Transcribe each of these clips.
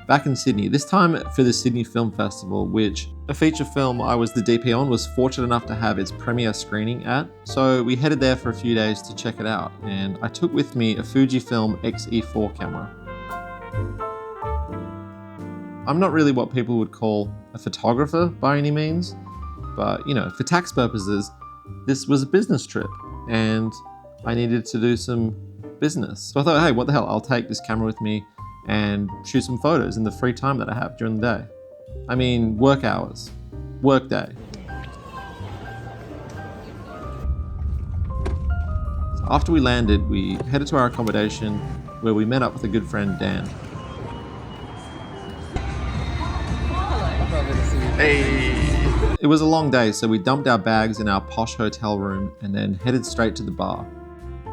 back in Sydney, this time for the Sydney Film Festival, which a feature film I was the DP on was fortunate enough to have its premiere screening at. So we headed there for a few days to check it out, and I took with me a Fujifilm X-E4 camera. I'm not really what people would call a photographer by any means, but for tax purposes, this was a business trip and I needed to do some business. So I thought, hey, what the hell, I'll take this camera with me and shoot some photos in the free time that I have during the day. I mean, work hours, work day. So after we landed, we headed to our accommodation where we met up with a good friend, Dan. Hey! It was a long day, so we dumped our bags in our posh hotel room and then headed straight to the bar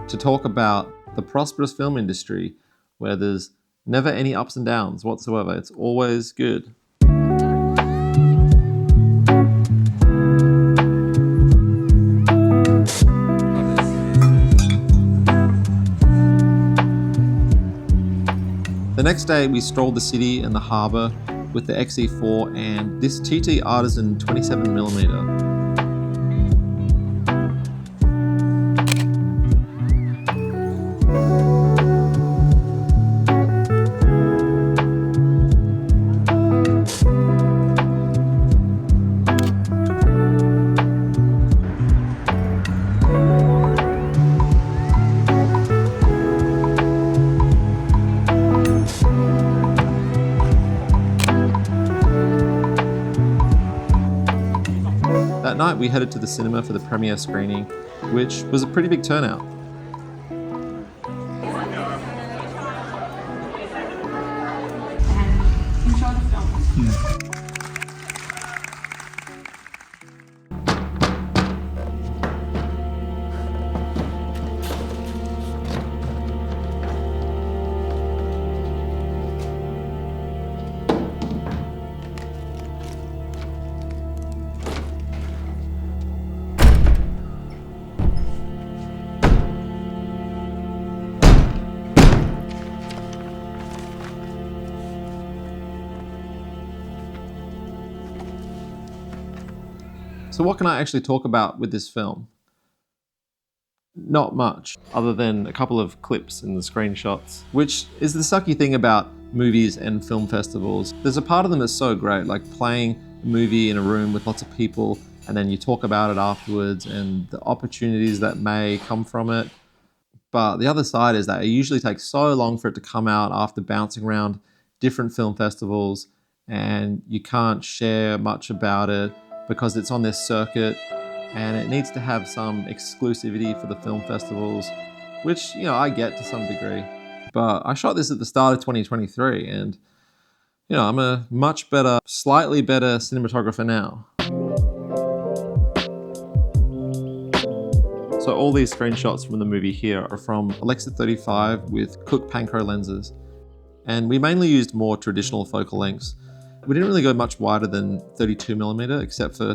to talk about the prosperous film industry where there's never any ups and downs whatsoever. It's always good. The next day, we strolled the city and the harbour with the X-E4 and this TT Artisan 27mm. That night we headed to the cinema for the premiere screening, which was a pretty big turnout. So what can I actually talk about with this film? Not much, other than a couple of clips in the screenshots, which is the sucky thing about movies and film festivals. There's a part of them that's so great, like playing a movie in a room with lots of people and then you talk about it afterwards and the opportunities that may come from it. But the other side is that it usually takes so long for it to come out after bouncing around different film festivals and you can't share much about it because it's on this circuit and it needs to have some exclusivity for the film festivals, which, I get to some degree. But I shot this at the start of 2023 and, I'm a much better, slightly better cinematographer now. So all these screenshots from the movie here are from Alexa 35 with Cooke Panchro lenses. And we mainly used more traditional focal lengths. We didn't really go much wider than 32mm, except for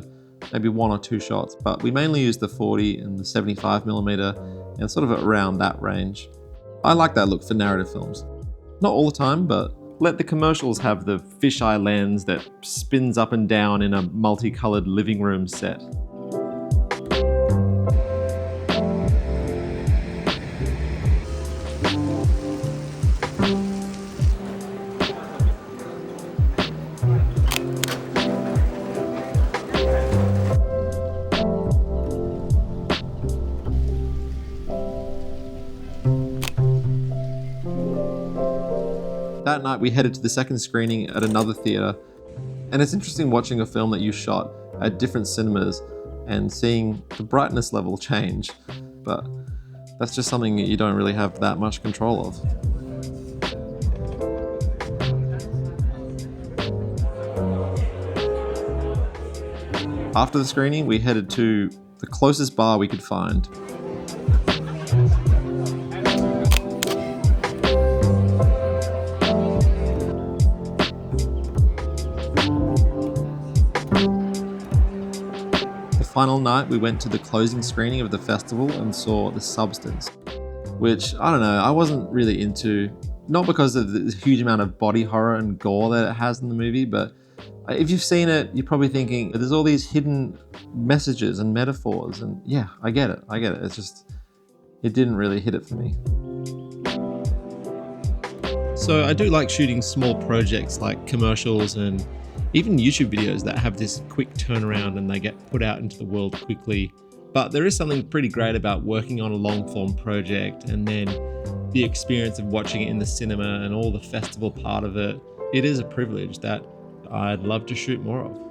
maybe one or two shots, but we mainly used the 40 and the 75mm and sort of around that range. I like that look for narrative films. Not all the time, but let the commercials have the fisheye lens that spins up and down in a multicolored living room set. That night we headed to the second screening at another theatre, and it's interesting watching a film that you shot at different cinemas and seeing the brightness level change, but that's just something that you don't really have that much control of. After the screening, we headed to the closest bar we could find. Final night, we went to the closing screening of the festival and saw The Substance, which, I don't know, I wasn't really into not because of the huge amount of body horror and gore that it has in the movie, but if you've seen it, you're probably thinking there's all these hidden messages and metaphors, and yeah, I get it. It's just, it didn't really hit it for me. So I do like shooting small projects like commercials and even YouTube videos that have this quick turnaround and they get put out into the world quickly. But there is something pretty great about working on a long form project and then the experience of watching it in the cinema and all the festival part of it. It is a privilege that I'd love to shoot more of.